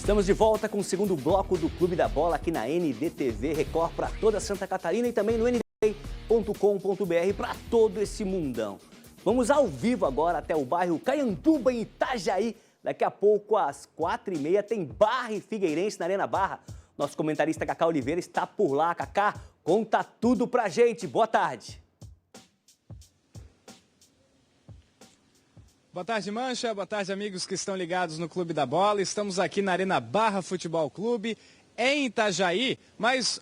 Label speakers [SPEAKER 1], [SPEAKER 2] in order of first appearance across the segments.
[SPEAKER 1] Estamos de volta com o segundo bloco do Clube da Bola aqui na NDTV Record para toda Santa Catarina e também no ndtv.com.br para todo esse mundão. Vamos ao vivo agora até o bairro Caianduba, em Itajaí. Daqui a pouco, às 4h30, tem Barra e Figueirense na Arena Barra. Nosso comentarista Cacá Oliveira está por lá. Cacá, conta tudo pra gente. Boa tarde.
[SPEAKER 2] Boa tarde, Mancha. Boa tarde, amigos que estão ligados no Clube da Bola. Estamos aqui na Arena Barra Futebol Clube, em Itajaí, mas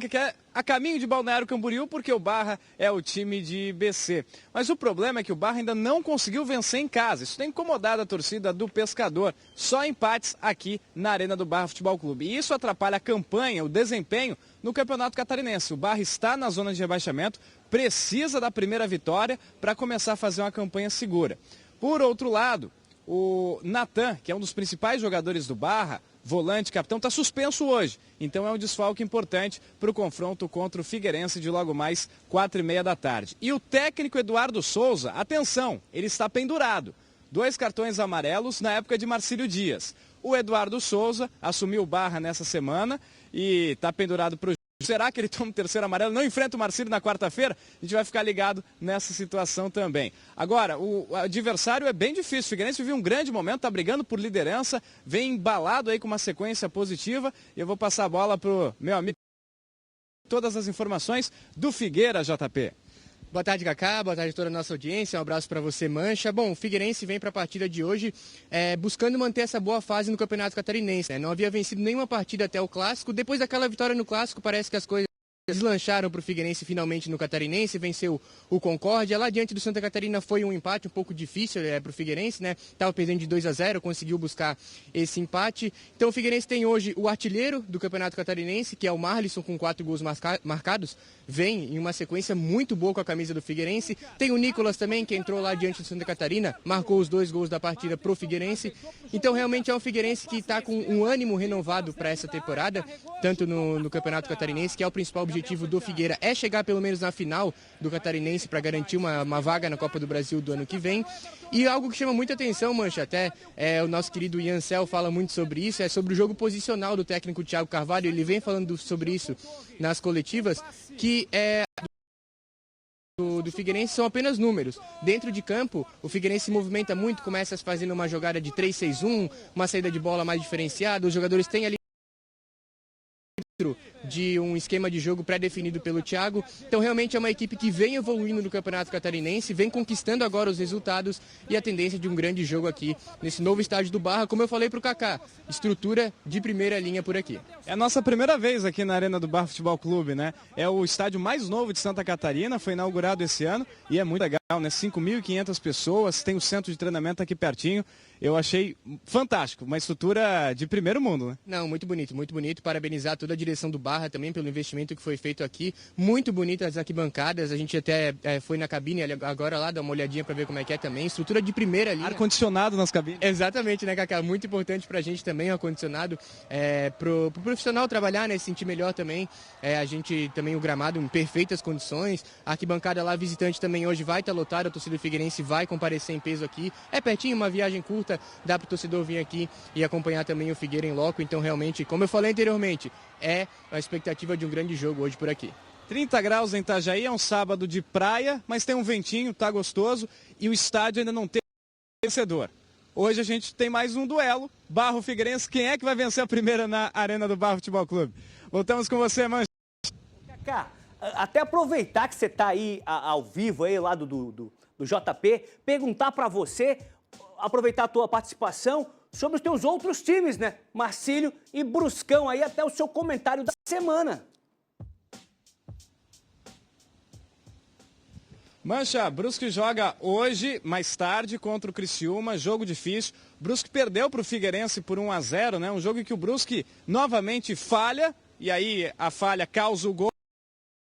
[SPEAKER 2] que é a caminho de Balneário Camboriú, porque o Barra é o time de BC. Mas o problema é que o Barra ainda não conseguiu vencer em casa. Isso tem incomodado a torcida do Pescador. Só empates aqui na Arena do Barra Futebol Clube. E isso atrapalha a campanha, o desempenho no Campeonato Catarinense. O Barra está na zona de rebaixamento, precisa da primeira vitória para começar a fazer uma campanha segura. Por outro lado, o Natan, que é um dos principais jogadores do Barra, volante, capitão, está suspenso hoje. Então é um desfalque importante para o confronto contra o Figueirense de logo mais 4h30 da tarde. E o técnico Eduardo Souza, atenção, ele está pendurado. 2 cartões amarelos na época de Marcílio Dias. O Eduardo Souza assumiu o Barra nessa semana e está pendurado para o... Será que ele toma o 3º amarelo? Não enfrenta o Marcílio na quarta-feira? A gente vai ficar ligado nessa situação também. Agora, o adversário é bem difícil. O Figueirense vive um grande momento, está brigando por liderança, vem embalado aí com uma sequência positiva. E eu vou passar a bola para o meu amigo. Todas as informações do Figueira, JP.
[SPEAKER 3] Boa tarde, Cacá. Boa tarde a toda a nossa audiência. Um abraço para você, Mancha. Bom, o Figueirense vem para a partida de hoje buscando manter essa boa fase no Campeonato Catarinense, né? Não havia vencido nenhuma partida até o Clássico. Depois daquela vitória no Clássico, parece que as coisas deslancharam para o Figueirense finalmente no Catarinense, venceu o Concórdia. Lá diante do Santa Catarina foi um empate um pouco difícil para o Figueirense, né? Estava perdendo de 2-0, conseguiu buscar esse empate. Então o Figueirense tem hoje o artilheiro do Campeonato Catarinense, que é o Marlisson, com 4 gols marcados. Vem em uma sequência muito boa com a camisa do Figueirense. Tem o Nicolas também, que entrou lá diante do Santa Catarina, marcou os 2 gols da partida para o Figueirense. Então realmente é um Figueirense que está com um ânimo renovado para essa temporada, tanto no Campeonato Catarinense, que é o principal objetivo do Figueira, é chegar pelo menos na final do Catarinense para garantir uma vaga na Copa do Brasil do ano que vem. E algo que chama muita atenção, Mancha, até o nosso querido Ian Cel fala muito sobre isso, é sobre o jogo posicional do técnico Thiago Carvalho. Ele vem falando sobre isso nas coletivas, que do Figueirense são apenas números. Dentro de campo, o Figueirense se movimenta muito, começa fazendo uma jogada de 3-6-1, uma saída de bola mais diferenciada, os jogadores têm ali de um esquema de jogo pré-definido pelo Thiago. Então realmente é uma equipe que vem evoluindo no Campeonato Catarinense, vem conquistando agora os resultados e a tendência de um grande jogo aqui nesse novo estádio do Barra. Como eu falei para o Cacá, estrutura de primeira linha por aqui.
[SPEAKER 2] É a nossa primeira vez aqui na Arena do Barra Futebol Clube, né? É o estádio mais novo de Santa Catarina, foi inaugurado esse ano e é muito legal, né? 5.500 pessoas, tem o centro de treinamento aqui pertinho. Eu achei fantástico, uma estrutura de primeiro mundo, né?
[SPEAKER 3] Não, muito bonito, muito bonito. Parabenizar toda a direção do Barra também pelo investimento que foi feito aqui. Muito bonitas as arquibancadas, a gente até foi na cabine agora lá, dar uma olhadinha para ver como é que é também. Estrutura de primeira linha.
[SPEAKER 2] Ar-condicionado nas cabines.
[SPEAKER 3] Exatamente, né, Cacá? Muito importante pra gente também o ar-condicionado. Pro profissional trabalhar, né, se sentir melhor também. A gente também o gramado em perfeitas condições. A arquibancada lá, visitante também hoje vai estar lotada, a torcida do Figueirense vai comparecer em peso aqui. É pertinho, uma viagem curta, dá pro torcedor vir aqui e acompanhar também o Figueira em loco. Então realmente, como eu falei anteriormente, é a expectativa de um grande jogo hoje por aqui.
[SPEAKER 2] 30 graus em Itajaí, é um sábado de praia, mas tem um ventinho, tá gostoso e o estádio ainda não tem vencedor. Hoje a gente tem mais um duelo, Barra Figueirense. Quem é que vai vencer a primeira na Arena do Barra Futebol Clube? Voltamos com você, Mancha.
[SPEAKER 1] Cacá, até aproveitar que você está aí ao vivo, aí lá do JP, perguntar para você, aproveitar a tua participação sobre os teus outros times, né? Marcílio e Bruscão, aí até o seu comentário da semana.
[SPEAKER 2] Mancha, Brusque joga hoje, mais tarde, contra o Criciúma, jogo difícil. Brusque perdeu para o Figueirense por 1-0, né? Um jogo em que o Brusque novamente falha, e aí a falha causa o gol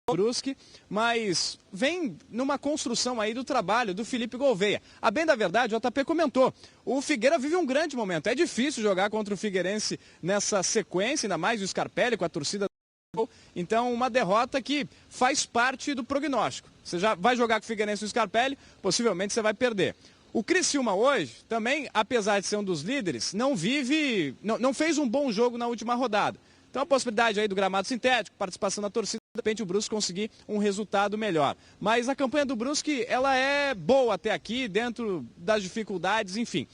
[SPEAKER 2] do Brusque, mas vem numa construção aí do trabalho do Felipe Gouveia. A bem da verdade, o JP comentou, o Figueira vive um grande momento. É difícil jogar contra o Figueirense nessa sequência, ainda mais o Scarpelli com a torcida. Então, uma derrota que faz parte do prognóstico. Você já vai jogar com o Figueirense e o Scarpelli, possivelmente você vai perder. O Criciúma hoje, também, apesar de ser um dos líderes, não fez um bom jogo na última rodada. Então a possibilidade aí do gramado sintético, participação da torcida, de repente o Brusque conseguir um resultado melhor. Mas a campanha do Brusque, ela é boa até aqui, dentro das dificuldades, enfim.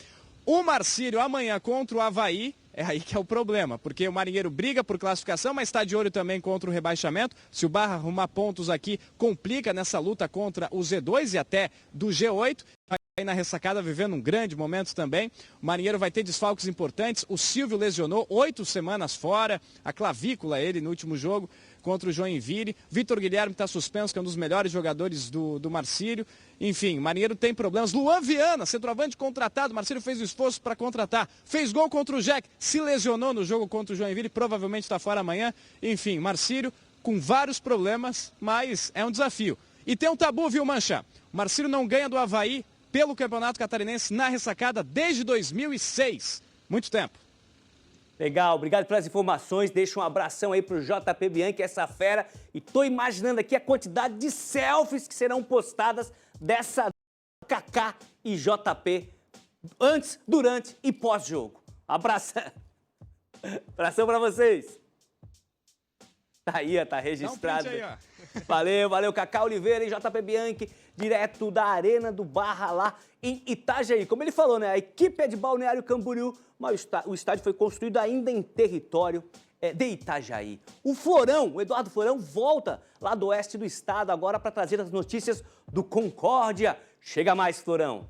[SPEAKER 2] O Marcílio amanhã contra o Avaí, é aí que é o problema, porque o Marinheiro briga por classificação, mas está de olho também contra o rebaixamento. Se o Barra arrumar pontos aqui, complica nessa luta contra o Z2 e até do G8. Vai na ressacada vivendo um grande momento também. O Marinheiro vai ter desfalques importantes. O Silvio lesionou 8 semanas fora, a clavícula ele no último jogo contra o Joinville. Vitor Guilherme está suspenso, que é um dos melhores jogadores do Marcílio. Enfim, o Marinheiro tem problemas. Luan Viana, centroavante contratado. O Marcílio fez o esforço para contratar. Fez gol contra o Jack, se lesionou no jogo contra o Joinville, provavelmente está fora amanhã. Enfim, Marcílio com vários problemas, mas é um desafio. E tem um tabu, viu, Mancha? O Marcílio não ganha do Avaí pelo Campeonato Catarinense na ressacada desde 2006. Muito tempo.
[SPEAKER 1] Legal, obrigado pelas informações. Deixa um abração aí pro JP Bianchi, essa fera. E tô imaginando aqui a quantidade de selfies que serão postadas dessa Kaká e JP antes, durante e pós-jogo. Abração. Abração pra vocês. Tá aí, ó, tá registrado.
[SPEAKER 2] Dá um print aí, ó.
[SPEAKER 1] Valeu, Kaká Oliveira e JP Bianchi, direto da Arena do Barra lá em Itajaí. Como ele falou, né, a equipe é de Balneário Camboriú, mas o estádio foi construído ainda em território de Itajaí. O Florão, o Eduardo Florão, volta lá do oeste do estado agora para trazer as notícias do Concórdia. Chega mais, Florão.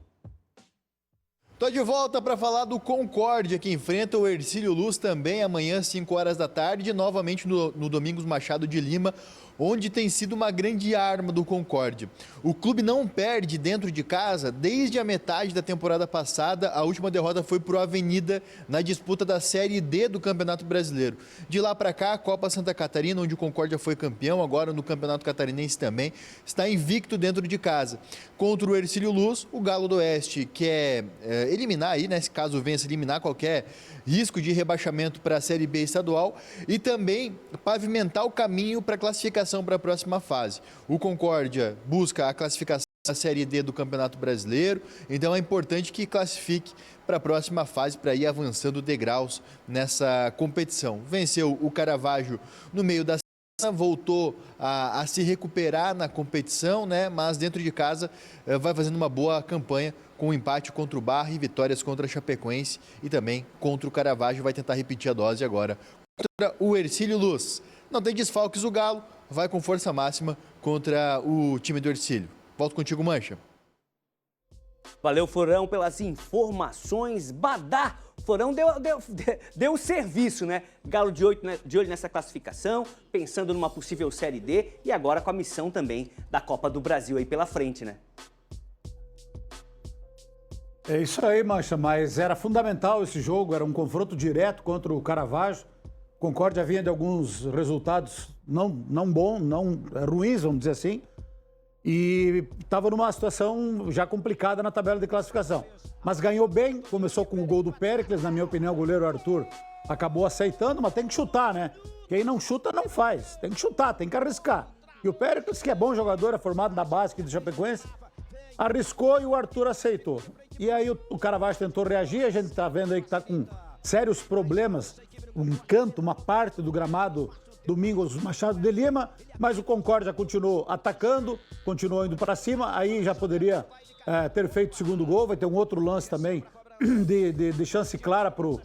[SPEAKER 4] Tô de volta para falar do Concórdia, que enfrenta o Hercílio Luz também amanhã, 5 horas da tarde, novamente no Domingos Machado de Lima, onde tem sido uma grande arma do Concórdia. O clube não perde dentro de casa desde a metade da temporada passada. A última derrota foi para o Avenida na disputa da Série D do Campeonato Brasileiro. De lá para cá, a Copa Santa Catarina, onde o Concórdia foi campeão, agora no Campeonato Catarinense também, está invicto dentro de casa. Contra o Hercílio Luz, o Galo do Oeste quer eliminar aí, né, se caso vença, eliminar qualquer risco de rebaixamento para a Série B estadual e também pavimentar o caminho para a classificação para a próxima fase. O Concórdia busca a classificação da Série D do Campeonato Brasileiro, então é importante que classifique para a próxima fase para ir avançando degraus nessa competição. Venceu o Caravaggio no meio da semana, voltou a se recuperar na competição, né? Mas dentro de casa vai fazendo uma boa campanha com um empate contra o Barra e vitórias contra a Chapecoense e também contra o Caravaggio. Vai tentar repetir a dose agora contra o Hercílio Luz. Não tem desfalques, o Galo vai com força máxima contra o time do Hercílio. Volto contigo, Mancha.
[SPEAKER 1] Valeu, Florão, pelas informações. Badá! Florão deu serviço, né? Galo de olho nessa classificação, pensando numa possível Série D e agora com a missão também da Copa do Brasil aí pela frente, né?
[SPEAKER 5] É isso aí, Mancha, mas era fundamental esse jogo, era um confronto direto contra o Caravaggio. Concórdia vinha de alguns resultados não bons, não ruins, vamos dizer assim, e estava numa situação já complicada na tabela de classificação. Mas ganhou bem, começou com o gol do Péricles, na minha opinião o goleiro Arthur acabou aceitando, mas tem que chutar, né? Quem não chuta não faz, tem que chutar, tem que arriscar. E o Péricles, que é bom jogador, é formado na base aqui do Chapecoense, arriscou e o Arthur aceitou. E aí o Caravaggio tentou reagir, a gente está vendo aí que está com sérios problemas, um canto, uma parte do gramado Domingos Machado de Lima, mas o Concórdia continuou atacando, continuou indo para cima, aí já poderia ter feito o segundo gol, vai ter um outro lance também de chance clara pro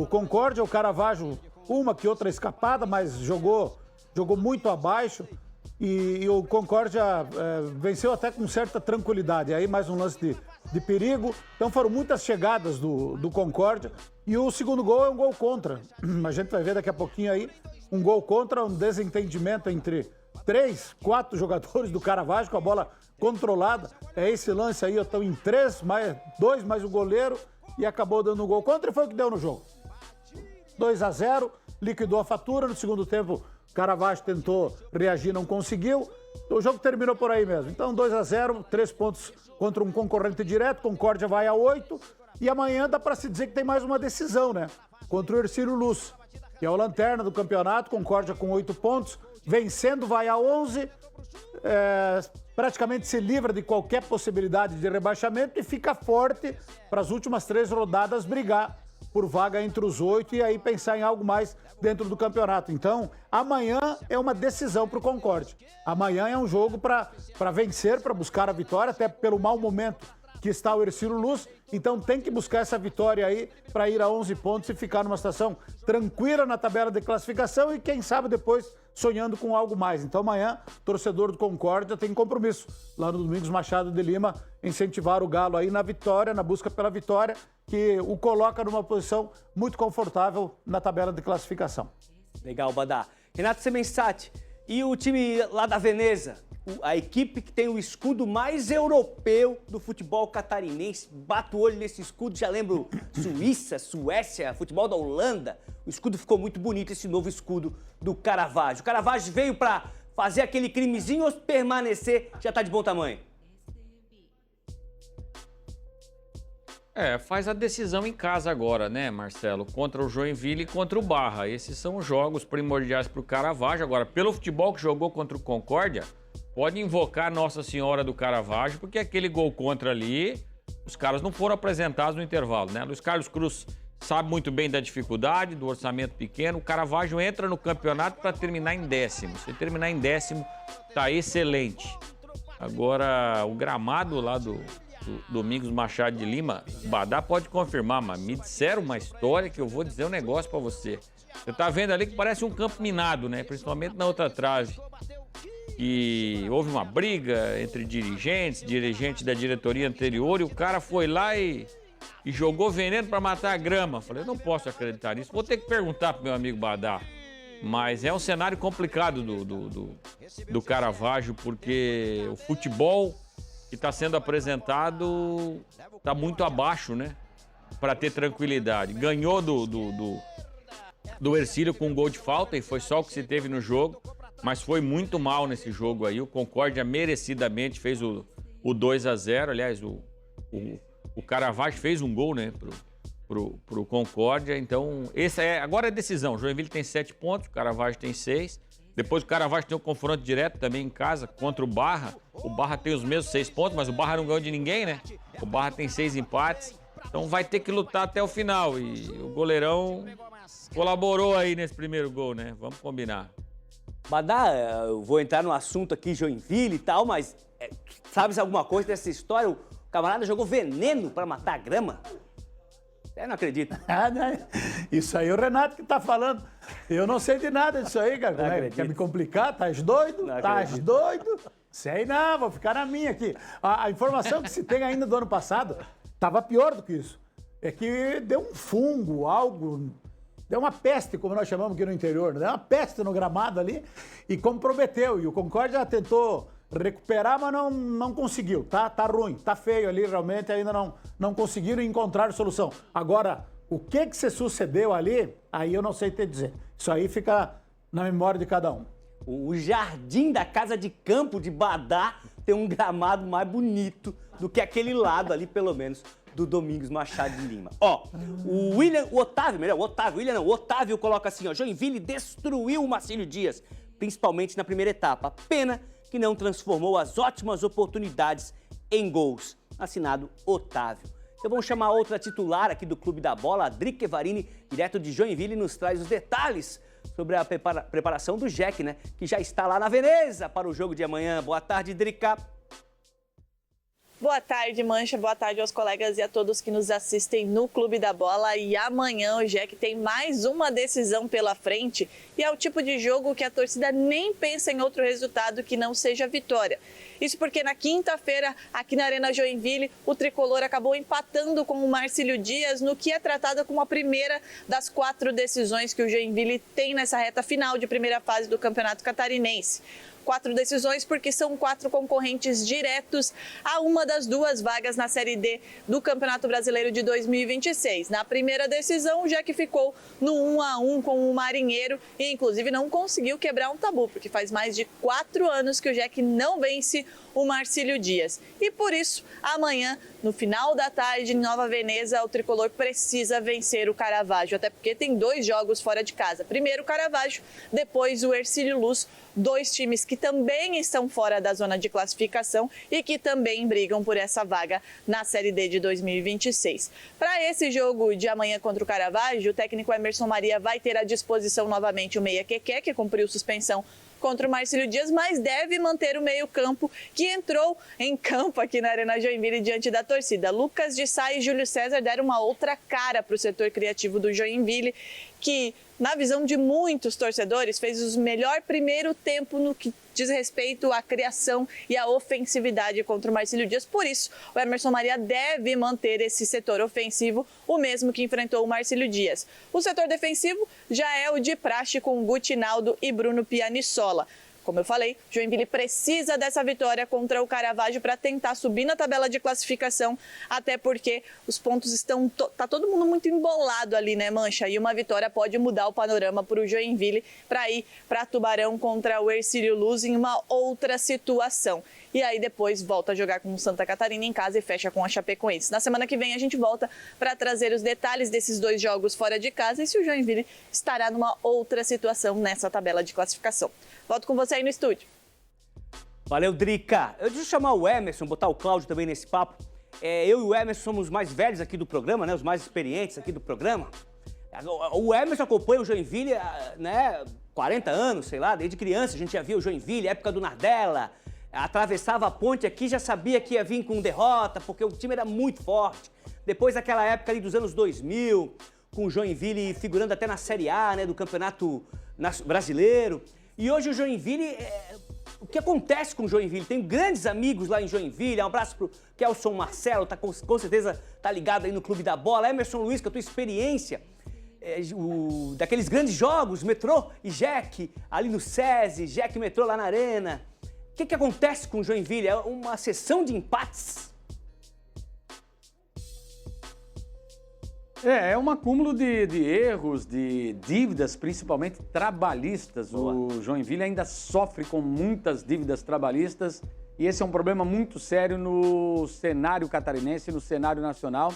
[SPEAKER 5] Concórdia. O Caravaggio, uma que outra escapada, mas jogou muito abaixo. E o Concórdia venceu até com certa tranquilidade. Aí mais um lance de perigo. Então foram muitas chegadas do Concórdia. E o segundo gol é um gol contra. A gente vai ver daqui a pouquinho aí. Um gol contra, um desentendimento entre 3, 4 jogadores do Caravaggio com a bola controlada. É esse lance aí, estão em 3, 2 mais o goleiro. E acabou dando um gol contra e foi o que deu no jogo. 2-0, liquidou a fatura. No segundo tempo, Caravaggio tentou reagir, não conseguiu. O jogo terminou por aí mesmo. Então, 2-0, 3 pontos contra um concorrente direto. Concórdia vai a 8. E amanhã dá para se dizer que tem mais uma decisão, né? Contra o Hercílio Luz, que é o lanterna do campeonato. Concórdia com 8 pontos. Vencendo vai a 11. praticamente se livra de qualquer possibilidade de rebaixamento e fica forte para as últimas 3 rodadas brigar por vaga entre os 8 e aí pensar em algo mais dentro do campeonato. Então, amanhã é uma decisão para o Concórdia. Amanhã é um jogo para vencer, para buscar a vitória, até pelo mau momento que está o Hercílio Luz. Então tem que buscar essa vitória aí para ir a 11 pontos e ficar numa situação tranquila na tabela de classificação e quem sabe depois sonhando com algo mais. Então amanhã, torcedor do Concórdia tem compromisso lá no Domingos Machado de Lima, incentivar o Galo aí na vitória, na busca pela vitória, que o coloca numa posição muito confortável na tabela de classificação.
[SPEAKER 1] Legal, Badá. Renato Semensati, e o time lá da Veneza? A equipe que tem o escudo mais europeu do futebol catarinense. Bato o olho nesse escudo, já lembro Suíça, Suécia, futebol da Holanda. O escudo ficou muito bonito, esse novo escudo do Caravaggio. O Caravaggio veio para fazer aquele crimezinho ou permanecer, já tá de bom tamanho?
[SPEAKER 6] Faz a decisão em casa agora, né, Marcelo? Contra o Joinville e contra o Barra. Esses são os jogos primordiais para o Caravaggio. Agora, pelo futebol que jogou contra o Concórdia, pode invocar Nossa Senhora do Caravaggio, porque aquele gol contra ali, os caras não foram apresentados no intervalo, né? Luiz Carlos Cruz sabe muito bem da dificuldade, do orçamento pequeno. O Caravaggio entra no campeonato para terminar em 10º. Se terminar em 10º, tá excelente. Agora, o gramado lá do Domingos Machado de Lima, o Badá pode confirmar, mas me disseram uma história que eu vou dizer um negócio para você. Você tá vendo ali que parece um campo minado, né? Principalmente na outra trave. E houve uma briga entre dirigentes da diretoria anterior, e o cara foi lá e jogou veneno para matar a grama. Falei, não posso acreditar nisso. Vou ter que perguntar pro meu amigo Badá. Mas é um cenário complicado do Caravaggio, porque o futebol que está sendo apresentado está muito abaixo, né? Para ter tranquilidade. Ganhou do Hercílio com um gol de falta, e foi só o que se teve no jogo, mas foi muito mal nesse jogo aí. O Concórdia merecidamente fez o 2-0. Aliás, o Caravaggio fez um gol, né, pro Concórdia. Então, agora é decisão. O Joinville tem 7 pontos, o Caravaggio tem 6. Depois o Caravaggio tem um confronto direto também em casa contra o Barra. O Barra tem os mesmos 6 pontos, mas o Barra não ganhou de ninguém, né? O Barra tem 6 empates. Então vai ter que lutar até o final. E o goleirão colaborou aí nesse primeiro gol, né? Vamos combinar.
[SPEAKER 1] Badá, eu vou entrar no assunto aqui, Joinville e tal, mas sabes alguma coisa dessa história? O camarada jogou veneno para matar a grama? Eu não acredito.
[SPEAKER 5] Isso aí é o Renato que tá falando. Eu não sei de nada disso aí, cara. Quer me complicar? Tás doido? Tás doido? Sei não, vou ficar na minha aqui. A informação que se tem ainda do ano passado tava pior do que isso. É que deu um fungo, algo... Deu uma peste, como nós chamamos aqui no interior. Deu uma peste no gramado ali e comprometeu. E o Concórdia tentou recuperar, mas não conseguiu. Tá ruim, tá feio ali, realmente ainda não conseguiram encontrar solução. Agora, o que se sucedeu ali, aí eu não sei te dizer. Isso aí fica na memória de cada um.
[SPEAKER 1] O jardim da casa de campo de Badá tem um gramado mais bonito do que aquele lado ali, pelo menos, do Domingos Machado de Lima. O Otávio coloca assim, ó, Joinville destruiu o Marcílio Dias, principalmente na primeira etapa. Pena que não transformou as ótimas oportunidades em gols. Assinado Otávio. Então vamos chamar outra titular aqui do Clube da Bola, a Drica Evarini, direto de Joinville, nos traz os detalhes sobre a preparação do Jack, né? Que já está lá na Veneza para o jogo de amanhã. Boa tarde, Drica.
[SPEAKER 7] Boa tarde, Mancha. Boa tarde aos colegas e a todos que nos assistem no Clube da Bola. E amanhã o Jack tem mais uma decisão pela frente e é o tipo de jogo que a torcida nem pensa em outro resultado que não seja vitória. Isso porque na quinta-feira, aqui na Arena Joinville, o tricolor acabou empatando com o Marcílio Dias no que é tratado como a primeira das 4 decisões que o Joinville tem nessa reta final de primeira fase do Campeonato Catarinense. 4 decisões porque são 4 concorrentes diretos a uma das 2 vagas na Série D do Campeonato Brasileiro de 2026. Na primeira decisão, o Jack ficou no 1-1 com o Marinheiro e, inclusive, não conseguiu quebrar um tabu, porque faz mais de 4 anos que o Jack não vence o Marcílio Dias. E por isso, amanhã, no final da tarde, em Nova Veneza, o tricolor precisa vencer o Caravaggio, até porque tem 2 jogos fora de casa. Primeiro o Caravaggio, depois o Hercílio Luz, 2 times que também estão fora da zona de classificação e que também brigam por essa vaga na Série D de 2026. Para esse jogo de amanhã contra o Caravaggio, o técnico Emerson Maria vai ter à disposição novamente o meia Keké, que cumpriu suspensão contra o Marcílio Dias, mas deve manter o meio-campo que entrou em campo aqui na Arena Joinville diante da torcida. Lucas de Sá e Júlio César deram uma outra cara para o setor criativo do Joinville, que, na visão de muitos torcedores, fez o melhor primeiro tempo no que diz respeito à criação e à ofensividade contra o Marcílio Dias. Por isso, o Emerson Maria deve manter esse setor ofensivo, o mesmo que enfrentou o Marcílio Dias. O setor defensivo já é o de praxe com Gutinaldo e Bruno Pianissola. Como eu falei, Joinville precisa dessa vitória contra o Caravaggio para tentar subir na tabela de classificação, até porque os pontos estão... Tá todo mundo muito embolado ali, né, Mancha? E uma vitória pode mudar o panorama para o Joinville para ir para Tubarão contra o Hercílio Luz em uma outra situação. E aí depois volta a jogar com o Santa Catarina em casa e fecha com a Chapecoense. Na semana que vem a gente volta para trazer os detalhes desses dois jogos fora de casa e se o Joinville estará numa outra situação nessa tabela de classificação. Volto com você aí no estúdio.
[SPEAKER 1] Valeu, Drica. Deixa eu chamar o Emerson, botar o Cláudio também nesse papo. Eu e o Emerson somos os mais velhos aqui do programa, né? Os mais experientes aqui do programa. O Emerson acompanha o Joinville, né? 40 anos, sei lá, desde criança a gente já via o Joinville, época do Nardella. Atravessava a ponte aqui, já sabia que ia vir com derrota, porque o time era muito forte. Depois daquela época ali dos anos 2000, com o Joinville figurando até na Série A, né? Do Campeonato Brasileiro. E hoje o Joinville, o que acontece com o Joinville? Tenho grandes amigos lá em Joinville, um abraço pro Kelson Marcelo, com certeza tá ligado aí no Clube da Bola. Emerson Luiz, com a tua experiência, daqueles grandes jogos, Metrô e Jack, ali no SESI, Jack e Metrô lá na Arena. O que acontece com o Joinville? É uma sessão de empates?
[SPEAKER 8] É um acúmulo de erros, de dívidas, principalmente trabalhistas.
[SPEAKER 1] Boa.
[SPEAKER 8] O Joinville ainda sofre com muitas dívidas trabalhistas e esse é um problema muito sério no cenário catarinense, no cenário nacional.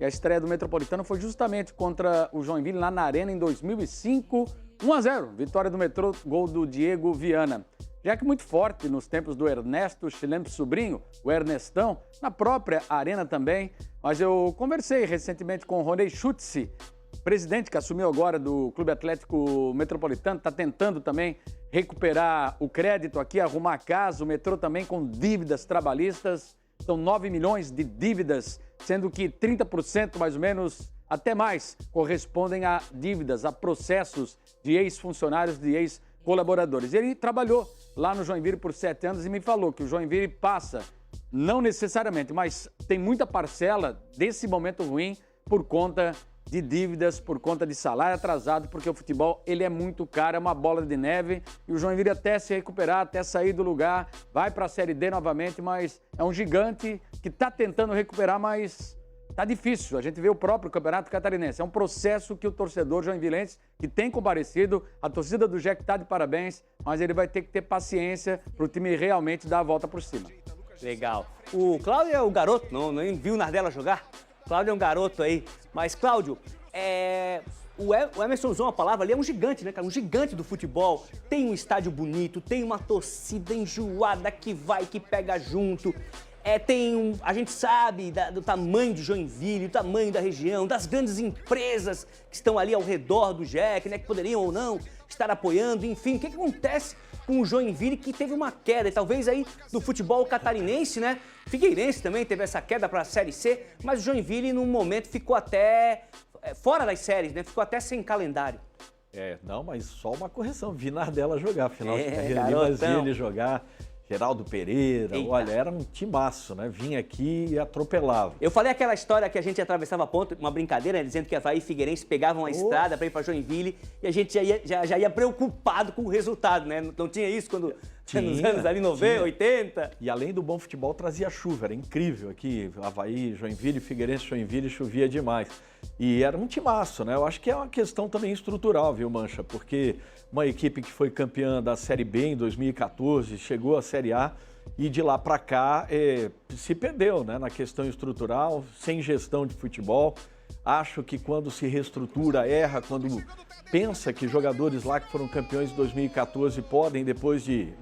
[SPEAKER 8] E a estreia do Metropolitano foi justamente contra o Joinville lá na Arena em 2005, 1-0, vitória do Metrô, gol do Diego Viana. Já que muito forte nos tempos do Ernesto Chilempo Sobrinho, o Ernestão, na própria Arena também. Mas eu conversei recentemente com o Ronei Schutze, presidente que assumiu agora do Clube Atlético Metropolitano, está tentando também recuperar o crédito aqui, arrumar a casa, o Metrô também com dívidas trabalhistas. São 9 milhões de dívidas, sendo que 30% mais ou menos, até mais, correspondem a dívidas, a processos de ex-funcionários, de ex-colaboradores. Ele trabalhou lá no Joinville por 7 anos e me falou que o Joinville passa, não necessariamente, mas tem muita parcela desse momento ruim por conta de dívidas, por conta de salário atrasado, porque o futebol ele é muito caro, é uma bola de neve e o Joinville até se recuperar, até sair do lugar, vai para a Série D novamente, mas é um gigante que está tentando recuperar, mas tá difícil. A gente vê o próprio Campeonato Catarinense. É um processo que o torcedor joinvilense, que tem comparecido, a torcida do Jack está de parabéns, mas ele vai ter que ter paciência para o time realmente dar a volta por cima.
[SPEAKER 1] Legal. O Cláudio é o garoto, não viu o Nardella jogar? O Cláudio é um garoto aí. Mas, Cláudio, o Emerson usou uma palavra ali, é um gigante, né, cara? Um gigante do futebol. Tem um estádio bonito, tem uma torcida enjoada que vai, que pega junto. A gente sabe do tamanho de Joinville, do tamanho da região, das grandes empresas que estão ali ao redor do Jack, né, que poderiam ou não estar apoiando, enfim. O que acontece com o Joinville que teve uma queda, e talvez aí do futebol catarinense, né? Figueirense também teve essa queda para a Série C, mas o Joinville, num momento, ficou até fora das séries, né? Ficou até sem calendário.
[SPEAKER 9] Não, mas só uma correção. Vi Nardella jogar, final de carreira ali,
[SPEAKER 1] garotão.
[SPEAKER 9] mas vi ele jogar. Geraldo Pereira,
[SPEAKER 1] Eita.
[SPEAKER 9] Olha, era um timaço, né? Vinha aqui e atropelava.
[SPEAKER 1] Eu falei aquela história que a gente atravessava a ponte, uma brincadeira, né, dizendo que Avaí e Figueirense pegavam a estrada para ir para Joinville e a gente já ia preocupado com o resultado, né? Não tinha isso quando nos anos ali 90, 80?
[SPEAKER 9] E além do bom futebol, trazia chuva, era incrível aqui. Avaí, Joinville, Figueirense, Joinville, chovia demais. E era um timaço, né? Eu acho que é uma questão também estrutural, viu, Mancha? Porque uma equipe que foi campeã da Série B em 2014, chegou à Série A e de lá para cá se perdeu, né? Na questão estrutural, sem gestão de futebol. Acho que quando se reestrutura, erra, quando pensa que jogadores lá que foram campeões de 2014 podem, depois de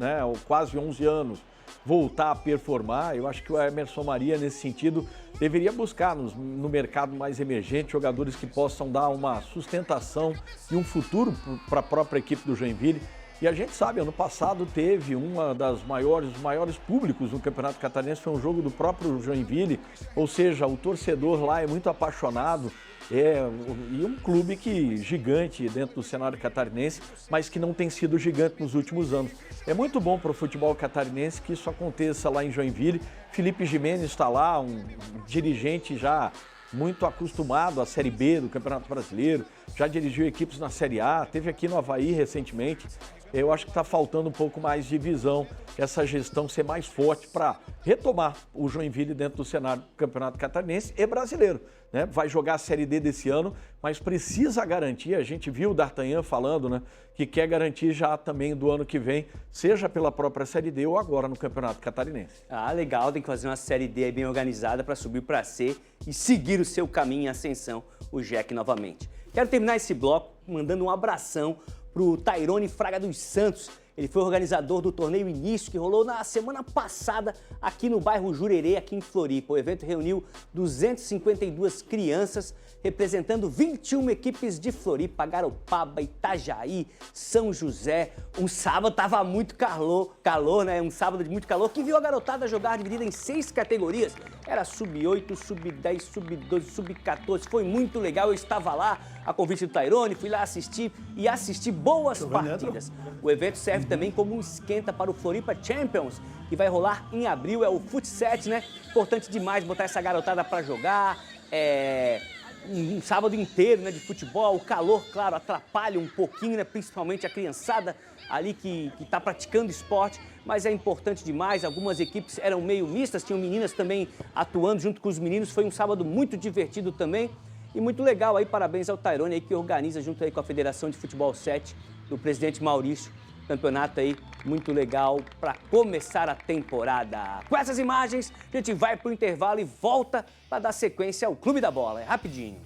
[SPEAKER 9] quase 11 anos, voltar a performar. Eu acho que o Emerson Maria, nesse sentido, deveria buscar no mercado mais emergente jogadores que possam dar uma sustentação e um futuro para a própria equipe do Joinville. E a gente sabe, ano passado teve os maiores públicos no Campeonato Catarinense, foi um jogo do próprio Joinville, ou seja, o torcedor lá é muito apaixonado, e um clube gigante dentro do cenário catarinense, mas que não tem sido gigante nos últimos anos. É muito bom para o futebol catarinense que isso aconteça lá em Joinville. Felipe Gimenez está lá, um dirigente já muito acostumado à Série B do Campeonato Brasileiro, já dirigiu equipes na Série A, teve aqui no Avaí recentemente. Eu acho que está faltando um pouco mais de visão, essa gestão ser mais forte para retomar o Joinville dentro do cenário do Campeonato Catarinense e brasileiro, né? Vai jogar a Série D desse ano, mas precisa garantir, a gente viu o D'Artagnan falando, né, que quer garantir já também do ano que vem, seja pela própria Série D ou agora no Campeonato Catarinense.
[SPEAKER 1] Ah, legal, tem que fazer uma Série D aí bem organizada para subir para C e seguir o seu caminho em ascensão, o Jack novamente. Quero terminar esse bloco mandando um abração para o Tairone Fraga dos Santos. Ele foi organizador do torneio Início, que rolou na semana passada aqui no bairro Jurerê, aqui em Floripa. O evento reuniu 252 crianças, representando 21 equipes de Floripa, Garopaba, Itajaí, São José. Um sábado tava muito calor, né? Um sábado de muito calor, que viu a garotada jogar dividida em 6 categorias. Era sub-8, sub-10, sub-12, sub-14. Foi muito legal, eu estava lá, a convite do Tairone, fui lá assistir e assisti boas partidas. O evento serve também como um esquenta para o Floripa Champions, que vai rolar em abril, é o Fut7, né? Importante demais botar essa garotada para jogar, um sábado inteiro, né, de futebol. O calor, claro, atrapalha um pouquinho, né, principalmente a criançada ali que está praticando esporte, mas é importante demais. Algumas equipes eram meio mistas, tinham meninas também atuando junto com os meninos. Foi um sábado muito divertido também e muito legal aí. Parabéns ao Tairone aí, que organiza junto aí com a Federação de Futebol 7 do presidente Maurício. Campeonato aí muito legal para começar a temporada. Com essas imagens, a gente vai para o intervalo e volta para dar sequência ao Clube da Bola. É rapidinho.